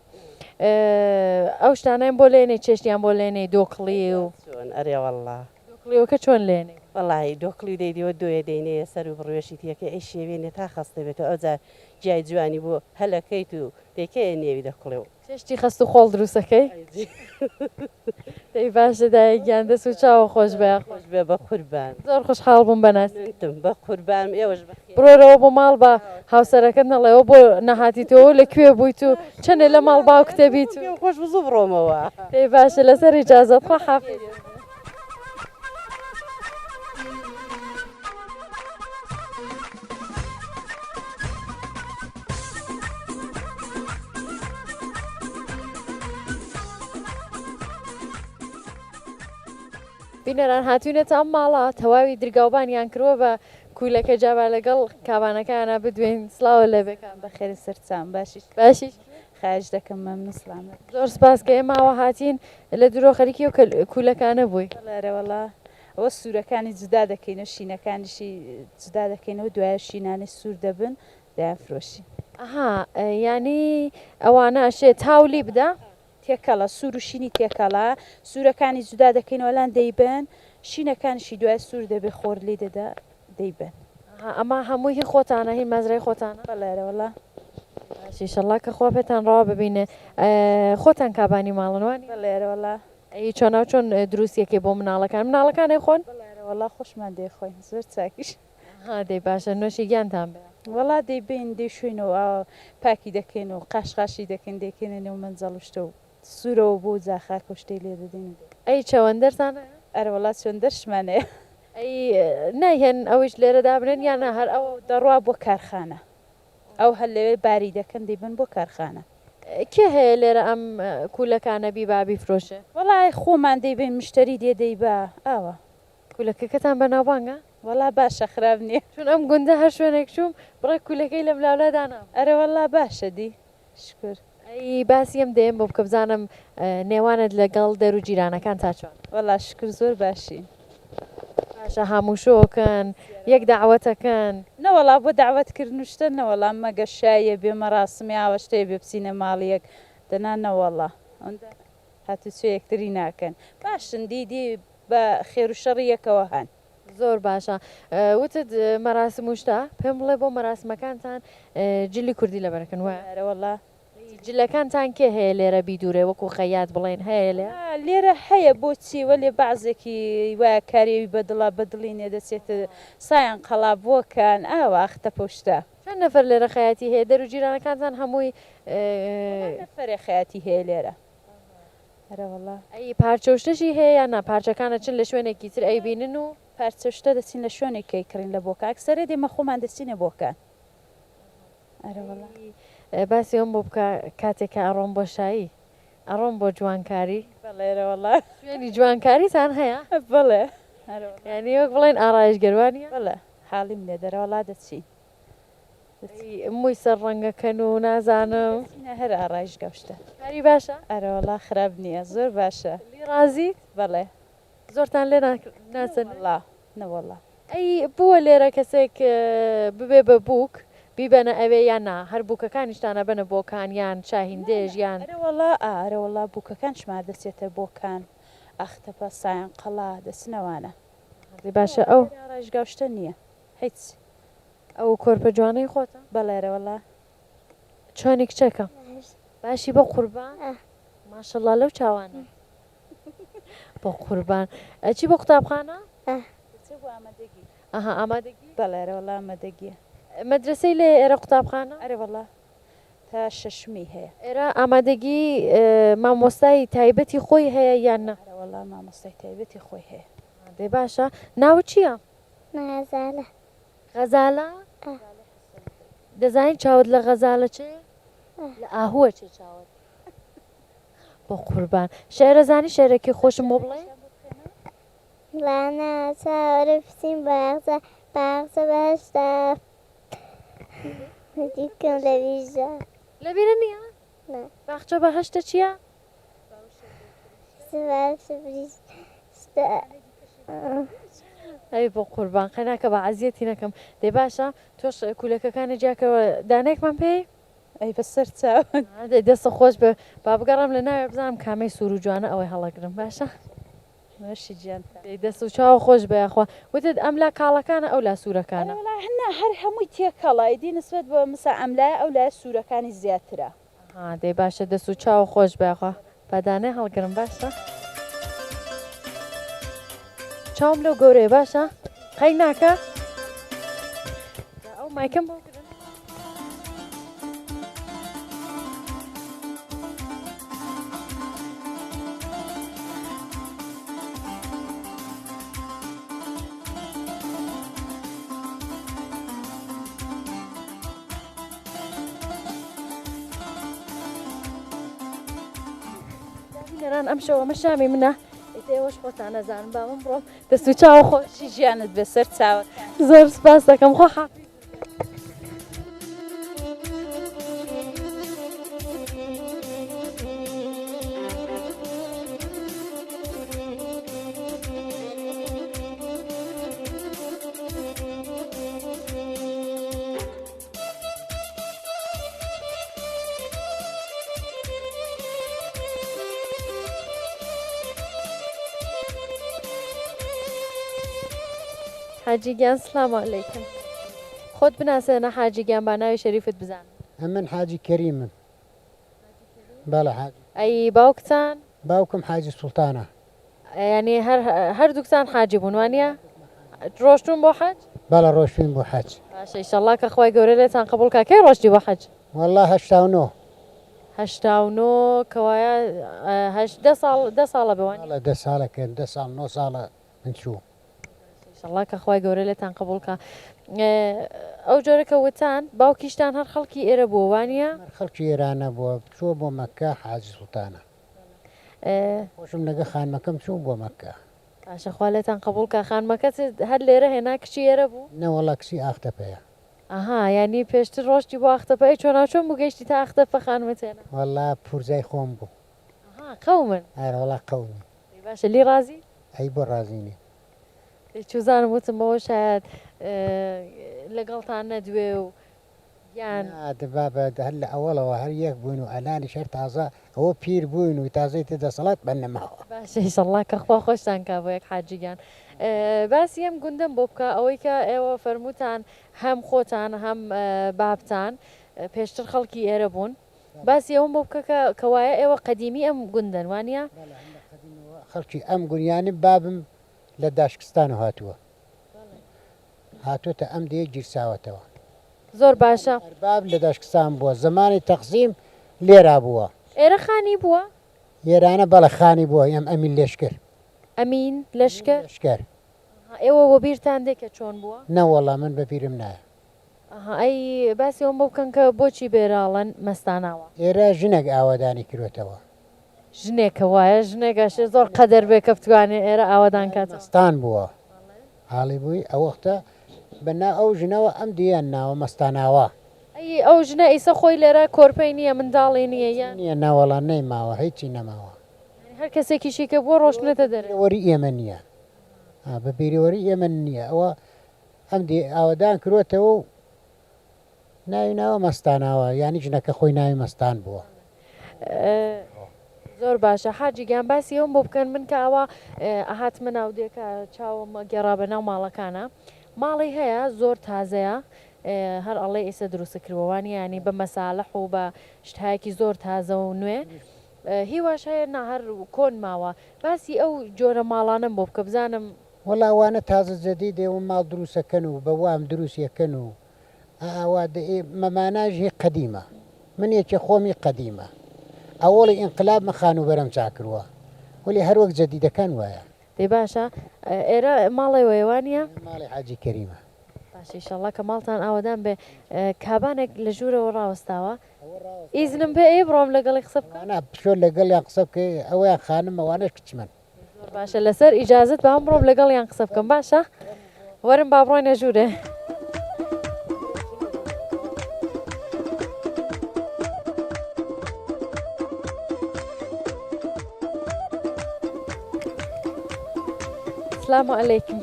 ئەو شتانیان بۆ لێنێ چێشتیان بۆ لێنێ دۆکڵی و
چۆن ئەرێ وەڵڵا
دۆکڵیەوەکە چۆن لێنێ
وەڵی دۆکلی دەیدیەوە دوێ دێنێ سەر و بڕێشی تیەکە ئەی شێوێنێ تا خستە بێتەوە ئەوجار جای جوانی بۆ هەلەکەیت و دێکەیە نێوی دەکڵێ و
چێشتی خست و خۆڵ دروستەکەی دەی باشە دایەکیان دەست و چاوە خۆش بە
خۆش بێ بە قوربان
زۆر خۆشحاڵ بووم بەناستم
بە قوربان ئێوەش
بڕۆرەوە بۆ ماڵ بە هاوسەرەکەت نەڵێەوە بۆ نەهاتیتەوە لەکوێ بوویت و چەندێ لە ماڵ باو کتێبیت و
خۆش بزوو بڕۆمەوە
دەی باشە لەسەر ئیجازەت خوا حافظ بینەران هاتوونێتە ئەم ماڵە تەواوی درگاوبانیان کردووە بە کوولەکە جاوا لەگەڵ کابانەکانە بدوێن سلااوە لە بێکان
بەخێر سەرچان
باشی
خاش دەکەم مەمنون سلامت
زۆر سپاس کە ئێماوە هاتین لە درۆ خەریکی و کوولەکانە بووی
لەرەوەڵا ئەوە سوورەکانی جودا دەکەینە شینەکانیشی جودا دەکەینەوە دوایە شینانی سوور دەبن دایان فرۆشی
ئەها ینی ئەوانە ئەشێ تاولی بدا
تێکەڵە سوور و شینی تێکەڵا سوورەکانی جودا دەکەینەوەلان دەیبن شینەکانیشی دوای سوور دەبێ خۆرلی دەدا دەیبن
ئەمە هەمووی خۆتانە هی مەزرای خۆتانە
بەلێرەوەڵا
شیشەڵا کە خۆ پێتان ڕاوە ببینێ خۆتان کابانی ماڵنوانی
بەلێرەوەڵا
ئەی چۆناو چۆن دروستیەکێ بۆ مناڵەکانی خۆن
بەلێرەوەڵا خۆشمان دێخۆین زۆر چاکیش
دەی باشە نوێشی گیانتان بێ
وەڵا دەیبین دەیشوینەوە پاکی دەکەین و قاشقاشی دەکەین دەکەێنێ و منجەڵشتە و سوورەوە بۆ جاخاکە شتەی لێ دەدەین
ئەی چەوەندەرتانە
ئەرەوەڵات چۆن دەرشمانەیە
ئەی نایهێن ئەوش لێرە دابنێن یانە هەر ئەو
دەڕوا بۆ کارخانە ئەو هەر لەوێ باری دەکەن دەیبن بۆ کارخانە
کێ هەیە لێرە ئەم کوولەکانە بی بابی فرۆشە
وەڵای خۆمان دەیبین مشتری دێدەی بە ئاوە
کوولەکەکەتان بەناوبانگە
وەڵا باشە خراپ نییە
چون ئەم گوندە هەر شوێنێک چوم بڕێ کوولەکەی لە بلاولادانا
ئەرەوەڵا باشە دی شکر
ئەی باسی ئەم دێم بۆ بکە بزانم نێوانت لەگەڵ دەر و جیرانەکان تا چۆن
وەڵا شکر زۆر باشی
باشە هەموو شۆکەن یەک داوەتەکەن
نەوەڵا بۆ داوەتکردن شتە نەوەڵام مەگە شایە بێ مەراسمی ئاوەشتەیە بێ بچینە ماڵیەک دەنا نەوەڵا ئەوەندە هاتوچێ یەکتری ناکەن باشن دیدی بە خێر و شەڕیەکەوە هەن
زۆر باشە وتت مەراسم وشتا پێم بڵێ بۆ مەراسمەکانتان جلی کوردی لەبەرەکەن وایە
ئەرەوەڵا
جلەکانتان کێ هەیە لێرە بیدوورێ وەکو خەیات بڵێن هەیە لێ
لێرە هەیە بۆچی وە لێ بەعزێکی وایە کارێوی بەدڵا بەدڵینێ دەچێتە سایان قەڵا بۆکان ئاوا ئەختە پشتە
چەند نەفەر لێرە خەیاتی هەیە دەر و جیرانەکانتان هەمووی
نەفەرێ خەیاتی هەیە لێرە هەرەوەڵا
ئەی پارچەشتەشی هەیە یان نا پارچەکانە چن لە شوێنێکی تر ئەیبینن و
پارچەشتە دەچین لە شوێنێکی کڕین لە بۆکە ئەکسەرێ دێمە خۆمان دەچینە بۆکان ئەرەوەڵا
باسی ئەم بۆ بکە کاتێکە ئەڕۆم بۆ شایی ئەڕۆم بۆ جوانکاری
بەڵێرەوەڵا
شوێنی جوانکاریتان هەیە
بڵێ
یعنی وەک بڵێن ئارایشگەروانیە
بڵێ حاڵیم لێ دەرەوەڵا دەچین
مووی سەر ڕەنگەکەن و نازانم
هەر ئارایش گەشتە
کاری باشە
ئەرەوەڵا خراپ نییە زۆر باشە
لی ڕازی
بەڵێ
زۆرتان لێ ناسەنڵا
نەوەڵا
ئەی بووە لێرە کەسێک ببێ بە بووک بیبەنە ئەوێ یان نا هەر بووکەکانیشتانە بنە بۆکان یان شاهیندێژ یان
ئەرەوەڵا ئارەوەڵا بووکەکان شمار دەچێتە بۆکان ئەختەپە سایان قەڵا دەچنەوانە
باشە ئەو
ڕژگەشتە نییە هیچ
ئەو کۆرپە جوانەی خۆتە
بەڵێرەوەڵا
چۆنی کچەکە باشی بۆ قوربان ماشەڵڵا لەو چاوانە بۆ قوربان ئەچی بۆ قوتابخانە ئەها ئامادەگی
بەڵێرەوەڵا ئامادەگیە
مەدرسەی لێ ئێرە قوتابخانە
ئەرەوەڵا تا شەشمی هەیە
ئێرە ئامادەگی مامۆستای تایبەتی خۆی هەیە یان نە
وەڵام مامۆستای تایبەتی خۆی هەیە
دێ باشە ناو چییە؟
نازالە
غەزالە دەزانین چاوت لە غەزالە چێ؟ لە ئاهووە چێ چاوت بۆ قوربان شێرەزانی شێرێکی خۆشم بۆ بڵێ
لانا چاوەڕە بچین باغچە بەهشتا دیکەم لە ویژە
لەبیرە نییە؟
نا
باخچە بەهەشتە چییە؟
سباش بریشتە
ئەی بۆ قوربان قەناکە بە عەزیەتی نەکەم دێ باشە تۆش کولەکەکانی جاکەوە دانێکمان پێی؟
ئەی بەسەر چاوت
دەستە خۆش بە با بگەڕم لە ناوێ بزانم کامەی سوور و جوانە ئەوەی هەڵەگرم باشە؟
مەشی گیان
دەست و چاو خۆش بەیەخوا وتت ئەم لا کاڵەکانە ئەو لا سوورەکانە
هەنا هەر هەمووی تێکەڵای دی نسبەت بە مسا ئەملای ئەو لای سوورەکانی زیاترە
دەی باشە دەست و چاو خۆش بەیەخوا بەدانێ هەڵگرم باشە؟ چاوم لەو گەورەیە باشە؟ قەی ناکە؟ ئەو مایکەم بۆ گرن لەران ئەم شەوە ئەمە شامی منە ئێوەش خۆتان نەزانم با من بڕۆم دەست و چاو خۆشی
ژیانت بەسەر چاوت
زۆر سپاس دەکەم خۆ حافیظ حاجیگیان سلام علیکم خۆت بناسێنە حاجیگیان با ناوی شەریفت بزان
من حاجی کەریمم بەڵێ حاجی
ئەی باوکتان
باوکم حاجی سوڵتانە
ینی هەردووکتان حاجی بوون وانە ڕۆشتون بۆ حەج
بەڵە ڕۆژین بۆ حەج
باشە ئیشەڵڵا کە خوای گەورە لێتان قبوڵ کە کەی ڕۆشتی بۆ حەج
وەڵڵا هەشتا
هەشتا و نۆ کەوایە دە ساڵە بوانی
بەڵە 10 ساڵەکەن 10 ساڵ 9 ساڵە من چوو
ئیشەڵڵا کە خوای گەورە لێتان قبوڵ کە ئەو جۆرەکە وتان باوکیشتان هەر خەڵکی ئێرە بووە وانە
خەڵکی ئێرانە بووە چوە بۆ مەکە حاجی سوڵتانە خۆشم لەگە خانمەکەم چوو بۆ مەکە
باشە خوا لێتان قبوڵ کە خانمەکەت هەر لێرە هێنا کچی ئێرە بوو
نەوەڵا کچی ئاختەپەیە
ئەها ینی پێشتر ڕۆشتی بۆ ئاختەپەی چۆناچۆن بگەیشتی تا ئاختەپە خانمەتێنە
وەڵا پورزای خۆم بوو
قەومن
هەرەوەڵا قەومی
باشە لی ڕازی
ئەی بۆ ڕازینی
چوزانم وتمەوە شاید لەگەڵتان نەدوێ و یان
دەبابە هەر لە ئەوڵەوە هەر یەک بووین و ئەلانی شەر تازە ئەوە پیر بووین و تازەی تدەسەڵات بەن نەماوە
باشە ئیشەڵڵا کە خوا خۆشتان کا بۆ یەک حاجیگیان باسی ئەم گوندم بۆ بکە ئەوەی کە ئێوە فەرمووتان هەم خۆتان هەم بابتان پێشتر خەڵکی ئێرە بوون باسی ئەوم بۆ بکە کەوایە ئێوە قەدیمی ئەم گوندن وانە
خەڵکی ئەم گونیانی بابم لە داشکستان هاتووە هاتوۆتە ئەم دێ گیرساوەتەوە
زۆر باشە
باب لە داشکستان بووە زمانی تەقسیم لێرا بووە
ئێرە خانی بووە
ئێرانە بەڵە خانی بووە ئەم ئەمین لێشکر
ئەمین لەشکر
لەشکر
ئێوە بۆ بیرتان دێ کە چۆن بووە
نەوەڵا من بەپیرم نایە
ئەی باسی ئەوم بۆ بکەن کە بۆچی بێراڵەن مەستاناوە
ئێرە ژنێک ئاوادانی کردوێتەوە
ژنێکە وایە ژنێکەشێ زۆر قەدەر بێ کە بتوانێت ئێرە ئاوادان کاتە
مەستان بووە حاڵی بووی ئەوەختە بەنا ئەو ژنەوە ئەم دییان ناوە مەستاناوە
ئەی ئەو ژنە ئیسە خۆی لێرە کۆرپەی نییە منداڵی نییە یان
نییە ناوەڵان نەیماوە هیچی نەماوە
هەر کەسێکیشی کە بۆ ڕۆشنێتە دەرێ
وەری ئێمە نییە بە بیرەوەری ئێمە نییە ئەوە ئەم دی ئاوادان کروێتەوە و ناوی ناوە مەستاناوە ینی ژنەکە خۆی ناوی مەستان بووە
زۆر باشە حاجیگیان باسی ئەوم بۆ بکەن من کە ئەوە ئاهاتمە ناودێکە چاوم گەڕا بە ناو ماڵەکانە ماڵی هەیە زۆر تازەیە هەر ئەڵێ ئێستا دروستە کردوانی ینی بە مەساڵح و بە شتایەکی زۆر تازە و نوێ هیواش هەیە نهر کۆن ماوە باسی ئەو جۆرە ماڵانم بۆ بکە بزانم
وەڵاوانە تازە جەدی دێوە ماڵ دروستەکەن و بە وام دروستیەکەن و ئاوا مەماناژی قەدیمە من یەکێ خۆمی قەدیمە ئەوڵی ئینقلاب مەخان و بەرەم چاکردووە ولی هەر وەک جەدیدەکان وایە
دەی باشە ئێرە ماڵی وێوانە
ماڵی حاجی کەریمە
باشی ئینشەڵڵا کە ماڵتان ئاوادان بێ کابانێک لە ژوورەوە ڕاوەستاوە ئیزنم پێ ئەی بڕۆم لەگەڵی قسە بکەم
ئەنا پشۆ لەگەڵیان قسە بکە ئەویان خانم ئەوانش کچمن
زۆر باشە لەسەر ئیجازت بە هەم بڕۆم لەگەڵیان قسە بکەم باشە وەرم با بڕۆینە ژوورێ سلام علیکم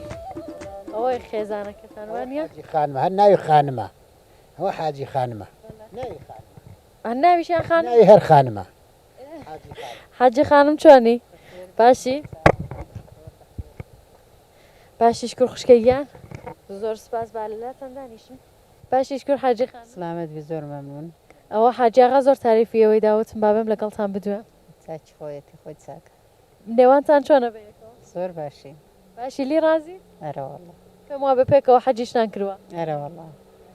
ئەوەی خێزانەکەتان وانە
حاجی خانمە هەر ناوی خانمە ئەوە حاجی خانمە
هەر ناویشیان خان
ناوی هەر خانمە
حاجی خانم چۆنی باشی باشی شکر خوشکەیان زۆر سپاس با لەلاتان دانیشن باشی شکر حاجی خانم
سلامت بی زۆر مەمنون
ئەوە حاجیاغا زۆر تاریفیەوەی داوتم بابم لەگەڵتان بدوێ
چاچی خۆیەتی خۆی چاکە
نێوانتان چۆنە بەیەکەوە
زۆر باشی
باشی لی ڕازی
ئەرەوەڵە
پێم وا بپێکەوە حەجیشتان کردووە
ئەرەوەڵە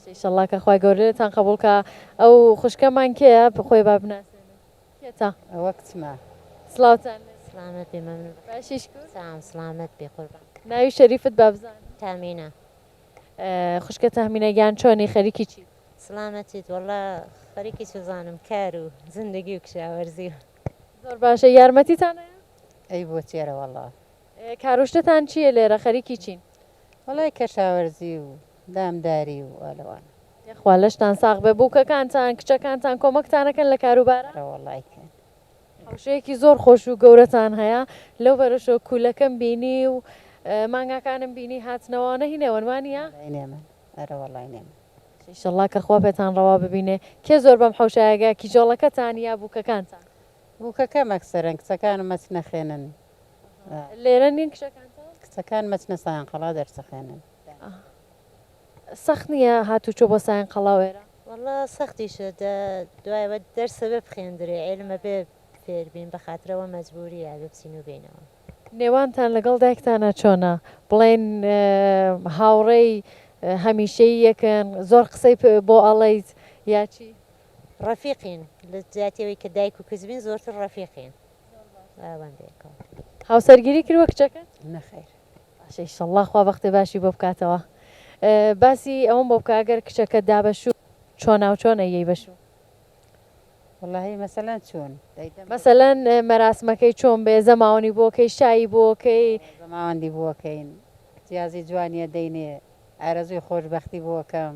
ئینشەڵڵا کە خوای گەورەتان قبولکە ئەو خوشکەمان کێیە بخۆی با بناسێنن کێتە
ئەوە کچمە
سلااوتان
سلامت بێ مەمنون
باشی شکر
سلامت بێ قوربان
ناوی شەریفت با بزانم
تامینە
خوشکە تەهمینەگیان چۆنی خەریکی چی
سلامەتیت وەڵا خەریکی سوزانم کار و زندگی و کشاوەرزی
زۆر باشە یارمەتیتانەیە
ئەی بۆ چێرە وەڵا
کاروشتتان چییە لێرە خەریکی چین
وەڵای کەشاوەرزی و دامداری و ئەلەوان
خوا لەشتان ساغ بێ بووکەکانتان کچەکانتان کۆمەکتانەکەن لە کاروبارە
وەڵایکەن
حوشەیەکی زۆر خۆش و گەورەتان هەیە لەو بەرەشۆ کوولەکەم بینی و مانگاکانم بینی هاتنەوەنە هینەوەنوانە
نێمە ئەرە وەڵای نێمە
ئینشەڵڵا کە خوا پێتان ڕەوا ببینێ کێ زۆر بەم حوشایەگە کیژۆڵەکەتان یا بووکەکانتان
بووکەکە مەکسەرن کچەکانم مەچ نەخێنن
لێرە نین کشەکانتان
کچەکان مەچنە سایانقەڵا دەرسەخێنن
سەخت نییە هاتوچۆ بۆ سایان قەڵاوێرە
وەڵا سەختیشە دوایەوە دەرسە بێ بخێندرێ علمە بێ فێربین بە خاطرەوە مەجبوریە بچین و بینەوە
نێوانتان لەگەڵ دایکتانە چۆنە بڵێن هاوڕێی هەمیشەی یەکەن زۆر قسەی بۆ ئەڵەیت یاچی
ڕەفیقین لە جاتیەوەی کە دایک و کزبین زۆرتر ڕەفیقین ئەوەندێکەوە
هاوسەرگیری کردوە کچەکە
نەخێر
باشە ئینشەڵڵا خوا بەختێ باشی بۆ بکاتەوە باسی ئەوم بۆ بکە ئەگەر کچەکە دابەشوو چۆنا و چۆنە یەی بەشوو
وەڵاهی مەسەلەن چۆن
مەسەلەن مەراسمەکەی چۆن بێ زەماوەنی بۆکەی شایی بۆکەی
زەماوەندی بووەکەین جیازی جوانیە دەینێ ئارەزوی خۆشببختی بووەکەم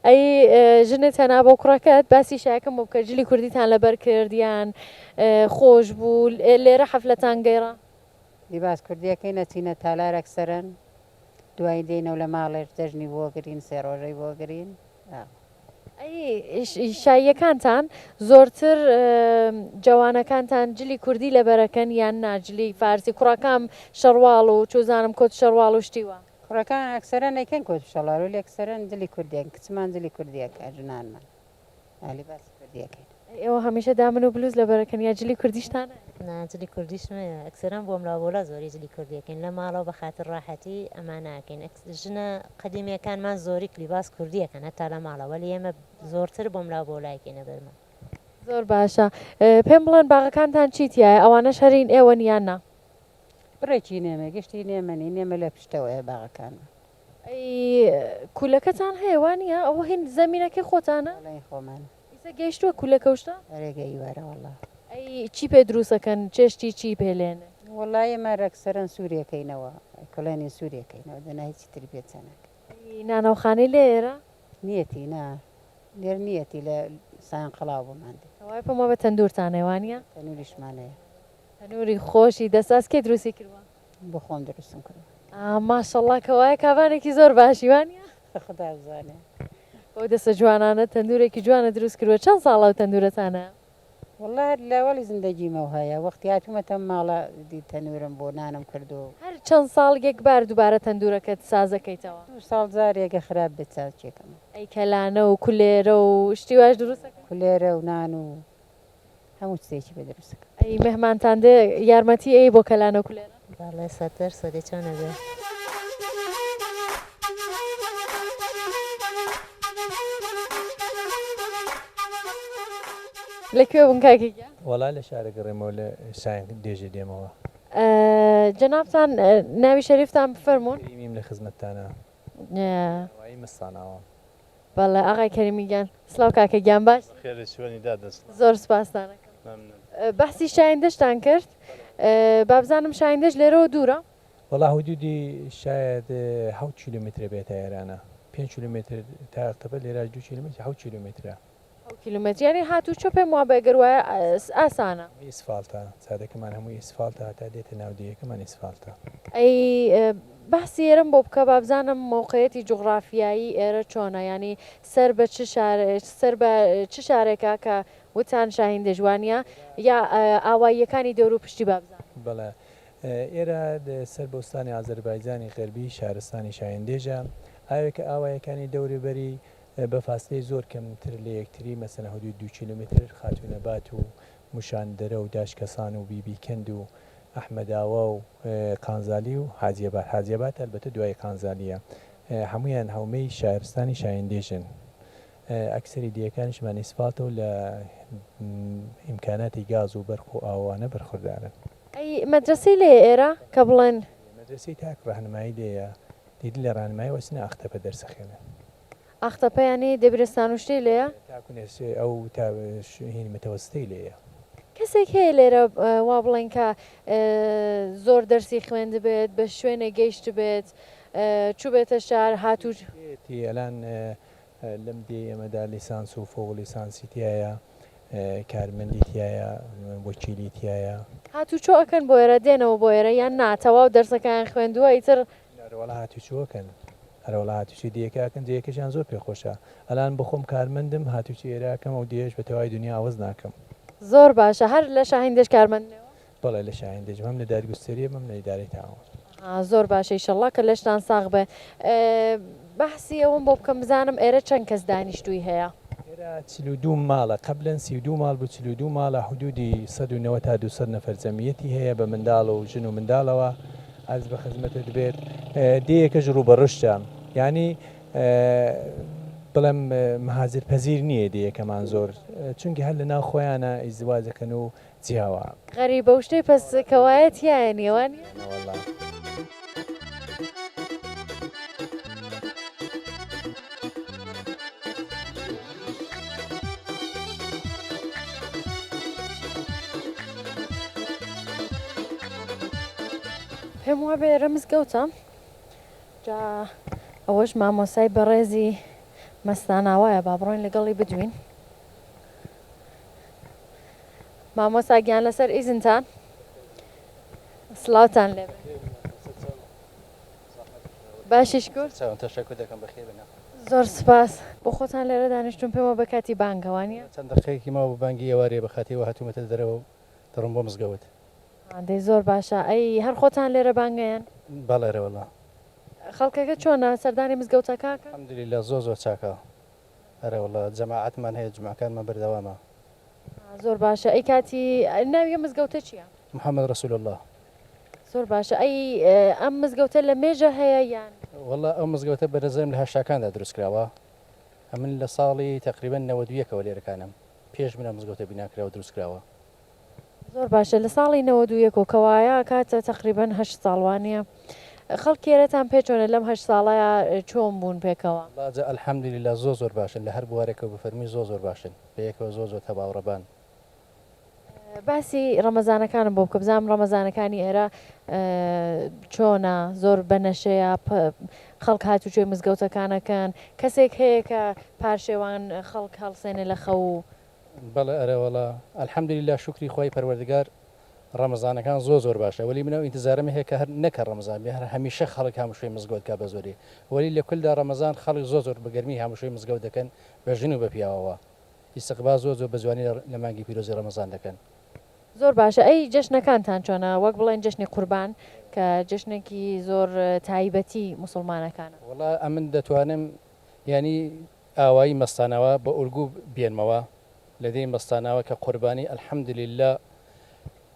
ئەی ژنت هەنا بۆ کوڕەکەت باسی شایەکەم بۆ بکە جلی کوردیتان لەبەر کردیان خۆش بوو لێرە حەفلەتان گەیڕا
دیباس کوردیەکەی نەچینە تالارێک سەرن دوای دێنەوە لە ماڵێش دەژنی بۆگرین سێ ڕۆژەی بۆگرین
ئەی شایەکانتان زۆرتر جوانەکانتان جلی کوردی لەبەرەکەن یان ناجلی فارسی کوڕەکەم شەڕواڵ و چۆزانم کۆت شەڕواڵ و شتیوە
کوڕەکان ئەکسەرە نەکەن کۆت شەڵار و لێکسەرن جلی کوردیان کچمان جلی کوردیەکە ژنانمان علی باس کوردیەکەین
ئێوە هەمیشە دامن و بلوز لەبەرەکەن یا جلی کوردیشتانە
ناجلی کوردیشمە ئەکسەران بۆم لاوەلا زۆری جلی کوردیەکەین لە ماڵەوە بە خاطر ڕاحەتی ئەمە ناکەین ژنە قەدیمیەکانمان زۆری کلیباس کوردیەکەن هەتا لە ماڵەوە لە ئێمە زۆرتر بۆم لا بۆ لایکەینە بەرمە
زۆر باشە پێم بڵێن باغەکانتان چیتیایە ئەوانە شەرین ئێوە نیاننا
بڕێکی نێمە گشتی نێمەنی نێمە لە پشتەوەیە باغەکانە
ئەی کولەکەتان هەیەوانە ئەوە هین زەمینەکەی خۆتانە
لای خۆمان
ئیسە گەیشتووە کولەکەوشتە
ڕێگەی وارە وەڵا
ئەی چی پێ دروستەکەن چێشتی چی پێلێنە
وەڵای مارەکسەرن سووریەکەینەوە کۆلانی سووریەکەینەوە دەنا هیچی تر پێچەنەکە
نانەوخانەی لێرە
نیەتی نا لێر نیەتی لە سایان قەڵاو بۆماندێ
ئەوای پەمە بە تەندورتانەوەوانە
تەنوریشمانەیە
تەنوری خۆشی دەساس کێ دروستی کردووە
بۆ خۆم دروستم کردو
ماشەڵڵا کەوایە کاوانێکی زۆر باشیوانە
خدا بزانێ
بۆ دەسە جوانانە تەندورێکی جوانە دروست کردووە چەند ساڵە و تەندورەتانە
والله لەوەڵی زندگیمە هەیە وەختی هاتوومەتە ماڵە دی تەنورم بۆ نانم کردو
هەر چەند ساڵێک بار دووبارە تەندورەکەت سازەکەیتەوە
ساڵ جارێکە خراپ بێت چاچێکم
ئەی کەلانە و کولێرە و شتی واش دروستەکە
کولێرە و نان و هەموو شتێکی بە دروستەکە
ئەی مەهمانتان دێ یارمەتی ئەی بۆ کەلانە و کولێرە
باڵێ سەتەر سەدە چۆنە بێ
لەکوێ بوون کاکێکە؟
وەڵا لە شارە گەڕێمەوە لە شایان دێژە دێمەوە.
جەنابتان ناوی شەریفتان بفەرمونون؟
کەریمیم لە خزمەتتانە. وای مستاناوە.
بەڵێ ئاغای کەریمیگیان سلااو کاکە گیان باش؟
خێرە شوێنی دادەست.
زۆر سپاسدانەکەم. بەحسی شایندەشتان کرد بابزانم شایندەش لێرەوە دوورە؟
وەڵا حدودی شاید 7 کیلومتر بێتە ئێرانە 5 کیلومتر تا ئەختەبە لێرە 2 کیلومتر 7 کیلومترە.
کیلومتر یعنی هاتوو چۆ پێم وا بەگەر وایە ئاسانە.
ئیسفالتە چادەکەمان هەمووی ئیسفالتە تا دێتە ناودیەکەمان ئیسفالتە.
ئەی بەحسی ئێرم بۆ بکە بابزانم مووقعەتی جوغرافیایی ئێرە چۆنە ینی سەر بە سەر بە چ شارێکە کە وتان شاهین دەژوانە یا ئاواییەکانی دەور و پشتی بابزان.
بەڵێ ئێرە سەر بۆستانی ئازەربایجانی غەربی شارستانی شایندێژە ئاوێکە ئاوایەکانی دەوروبەری بە فاستەی زۆر کەمتر لە یەکتری مەسەنە حدود 2 کیلومتر خاتونەبات و موشاندەرە و داشکەسان و بیبیکەند و ئەحمەداوە و قانزالی و حاجیەبات ئەلبەتە دوای قانزالیە هەمویان هەومەی شارستانی شایندێژن. ئەکسری دیەکانیشمان ئیسفالتە و لە ئیمکاناتی گاز و بەرق و ئاوانە بەرخوردارن.
ئەی مەدرسەی لێ ئێرە کە بڵێن
مەدرسەی تاک ڕاهنمایی لێیە دیدی لە ڕانمایی وەسنە ئەختەپە دەرسەخێنن.
ئەختەپەیانی دەبرستان و شتێ لێیە؟
تاکوونێ ئەو هینی متەوەستی لێیە.
کەسێک هەیە لێرە وا بڵێن کە زۆر دەرسی خوێند بێت بە شوێنە گەیشت بێت چوو بێتە شار هاتووتی
ئەلان لەم دێ ئەمەدا لیسانس و فۆق لیسانسی تایە کارمەندی تایە وەکیلی تایە.
هاتوو چۆ ئەکەن بۆ ئێرە دێنەوە بۆ ئێرە یان ناتەواو دەرسەکان خوێندووە ئیتر
وڵا هاتوو چوەکەن هەرەوەڵا هاتوچی دیەکەکەن دیەکەشان زۆر پێخۆشە ئەلان بخۆم کارمەندم هاتوچی ئێراکەم و دیێش بە تەواوی دنیا ئاوەز ناکەم.
زۆر باشە هەر لە شاهیندەش کارمەندنەوە؟
بەڵێ لە شاهیندەش مەم لە دادگوستەریە مەم لە ئیدارەی تاوان.
زۆر باشە ئیشەڵڵا کە لەشتان ساغ بێ. بەحسی ئەوم بۆ بکەم بزانم ئێرە چەند کەس دانیشتووی هەیە؟
ئێرە 32 ماڵە قبلەن 32 ماڵ بوو 32 ماڵە حدودی 190 تا 200 نەفەر جەمیەتی هەیە بە منداڵ و ژن و منداڵەوە ئەز بە خزمەتت بێت دیەکەش ڕوو بەڕشتە ینی بڵێم مەهاجر پەزیر نییە دیەکەمان زۆر چونکی هەر لە ناو خۆیانە ئیزدواجەکەن و جیاوە
غەریبە و شتەی پەس کەوایەت یایە نێوانی؟ پێم وا بێ ئێرە مزگەوتە جا ئەوەش مامۆسای بەڕێزی مەستاناوایە با بڕۆین لەگەڵی بدوین. مامۆسا گیان لەسەر ئیزنتان سڵاوتان لێ باشیشکر زۆر سپاس بۆ خۆتان لێرە دانیشتون پێمە بە کاتی بانگەوانیە
چەند دقەیەکی ماوە بە بانگی ئێوارێ بە خاتیەوە هاتوومەتە دەرەوە دەڕم بۆ مزگەوت.
دەی زۆر باشە ئەی هەر خۆتان لێرە بانگەیان؟
بەڵێرەوەڵا
خەڵکەکە چۆنە سەردانی مزگەوتەکەکە؟
ئەلحەمدولیلا زۆر چاکە هەرەوەڵا جەماعەتمان هەیە جمعەکانمان بەردەوامە.
زۆر باشە ئەی کاتی ناویە مزگەوتە چییە؟
محەممەد ڕەسوول الله.
زۆر باشە ئەی ئەم مزگەوتە لە مێژە هەیە یان؟
وەڵا ئەو مزگەوتە بەرەزەم لە هەشتاکاندا دروستکراوە ئەمن لە ساڵی تقریبەن 92ەوە لێرەکانم پێش منە مزگەوتە بیناکراوە دروستکراوە.
زۆر باشە لە ساڵی 92 کەوایە کاتە تقریبەن 8 ساڵوانە خەڵکێرەتان پێچۆنە لەم 8 ساڵەیە چۆن بوون پێکەوە؟
لاجە ئەلحەمدولیلا زۆر باشن لە هەر بوارێکەوە بفەرمی زۆر باشن پێیەکەوە زۆر تەواوڕەبان.
باسی ڕەمەزانەکانم بۆ بکە بزانم ڕەمەزانەکانی ئێرە چۆنە زۆر بەنەشەیە خەڵک هاتوچێ مزگەوتەکانەکەن کەسێک هەیە کە پارشێوان خەڵک هەڵسێنێ لە خەو؟
بەڵێ ئەرەوەڵا ئەلحەمدولیلا شکری خۆی پەروەردگار ڕەمەزانەکان زۆر باشە وەلی منەوە ئینتزارم هەیە کە هەر نەکە ڕەمەزان بێ هەر هەمیشە خەڵک هەمووشوی مزگەوت کا بە زۆری وەلی لە کولدا ڕەمەزان خەڵک زۆر بەگەرمی هەمووشوی مزگەوت دەکەن بە ژن و بە پیاوەوە ئیستقبال زۆر بە جوانی لە مانگی پیرۆزی ڕەمەزان دەکەن.
زۆر باشە ئەی جەشنەکانتان چۆنە وەک بڵێن جەشنی قوربان کە جەشنێکی زۆر تایبەتی موسڵمانەکانە؟
وڵا ئەمن دەتوانم ینی ئاوایی مەستانەوە بە ئورگو بێنمەوە لە دەی مەستاناوە کە قوربانی ئەلحەمدولیلا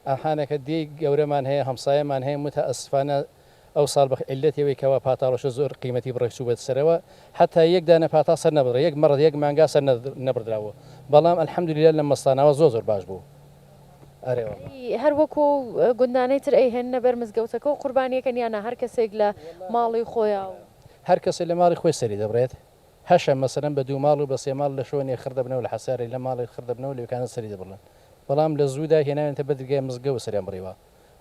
ئاهانەکە دێی گەورەمان هەیە هەمسایەمان هەیە متەئەسفانە ئەو ساڵ بە عیلەتەوەی کەوا پاتاڵەشە زۆر قیمەتی بڕێکسوو بێت سەرەوە حتا یەک دانە پاتا سەر نەبڕێ یەک مەڕ یەک مانگا سەر نەبردراوە بەڵام ئەلحەمدولیلا لە مەستانەوە زۆر باش بوو.
هەر وەکو گوندانەی تر ئەیهێنە بەر مزگەوتەکە و قوربانیەکەن یانە هەر کەسێک لە ماڵی خۆیان
هەر کەسێ لە ماڵی خۆی سەری دەبڕێت هەشە مەسەرەن بە دوو ماڵ و بە سێ ماڵ لە شوێنێ خردەبنەوە لە حەساری لە ماڵی خردەبنەوە لەوەکانە سەری دەبڕن بەڵام لە زوودا هێناوێتە بەدرگای مزگەوت سەریان بڕێوە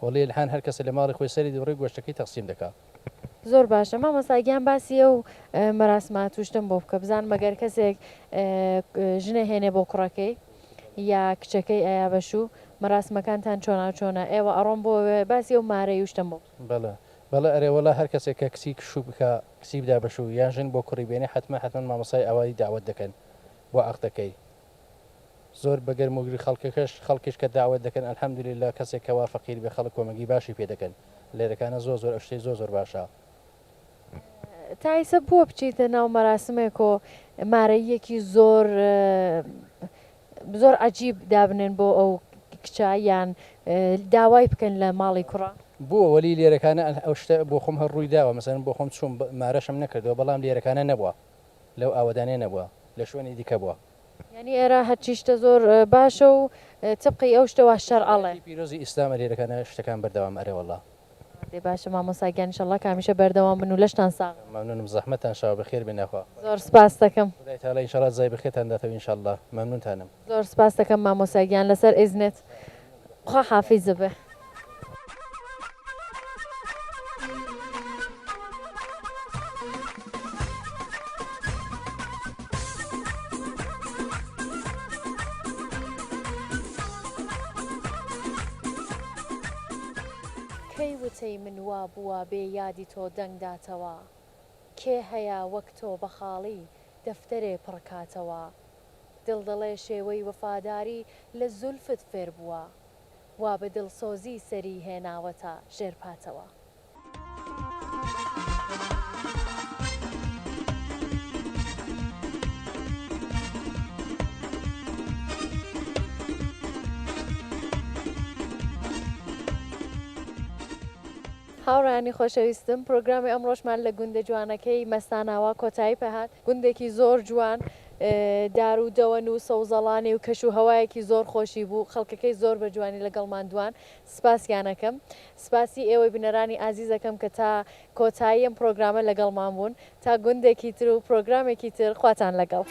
وەڵێ لەهان هەر کەسە لە ماڵی خۆی سەری دەبڕێت گۆشتەکەی تەقسیم دەکات.
زۆر باشە مامۆستاگیان باسی ئەو مەراسمات توشتم بۆ بکە بزان مەگەر کەسێک ژنە هێنێ بۆ کوڕەکەی یا کچەکەی ئایا بەشوو مەراسمەکانتان چۆنا ئێوە ئەڕۆم بۆ باسی ئەو مارەی وشتم بۆ
بەڵێ ئەرێوەڵا هەر کەسێک کە کسی شوو بکە کسی بدا بەشوو یان ژن بۆ کوڕی بێنێ حتمما مامۆسای ئەوایی داوت دەکەن بۆ عەقدەکەی زۆر بەگەرم وگری خەڵکیش کە داوت دەکەن ئەلحەمدولیلا کەسێک کەوا فەقیر بێ خەڵک کۆمەگی باشی پێ دەکەن لێرەکانە زۆر ئەشتەی زۆر باشە.
تایسە بووە بچیتە ناو مەراسمێک و مارەیەکی زۆر عەجیب دابنێن بۆ ئەو کچە یان داوای بکەن لە ماڵی کوڕە
بووە وەلی لێرەکانە ئەو شتە بۆ خۆم هەر ڕووی داوە مەسەن بۆ خۆم چوم مارەشم نەکردەوە بەڵام لێرەکانە نەبووە لەو ئاوەدانێ نەبووە لە شوێنی دیکە بووە.
ینی ئێرە هەرچی شتە زۆر باشە و تبقی ئەو شتەوە شەرعەڵێ
پیرۆزی ئیسلامە لێرەکانە شتەکان بەردەوام ئەرێوەڵا.
باشە مامۆستاگیان ئینشەڵڵا کامیشە بەردەوام بن و لەشتان ساغ
مەمنونم زەحمەتان شاو بەخێر بێنەخوا.
زۆر سپاس دەکەم.
خودای تەعالا ئینشەڵڵا جای بەخێرتان داتەوە ئینشەڵڵا مەمنونتانم.
زۆر سپاس دەکەم مامۆستاگیان لەسەر ئیزنت خوا حافیزە بێ. کەی وتەی من وا بووە بێ یادی تۆ دەنگداتەوە کێ هەیە وەک تۆ بە خاڵی دەفتەرێ پڕکاتەوە دڵ دەڵێ شێوەی وەفاداری لە زولفت فێر بووە وا بە دڵسۆزی سەری هێناوەتە ژێرپاتەوە. هاوڕانی خۆشەویستم پرۆگرامی ئەمڕۆژمان لە گوندە جوانەکەی مەستاناوە کۆتایی پێهات گوندێکی زۆر جوان دار و دەوەن و سەوزەڵانی و کەش و هەوایەکی زۆر خۆشی بوو خەڵکەکەی زۆر بە جوانی لەگەڵمان دوان سپاسیانەکەم سپاسی ئێوەی بنەرانی ئازیزەکەم کە تا کۆتایی ئەم پرۆگرامە لەگەڵمان بوون تا گوندێکی تر و پرۆگرامێکی تر خواتان لەگەڵ.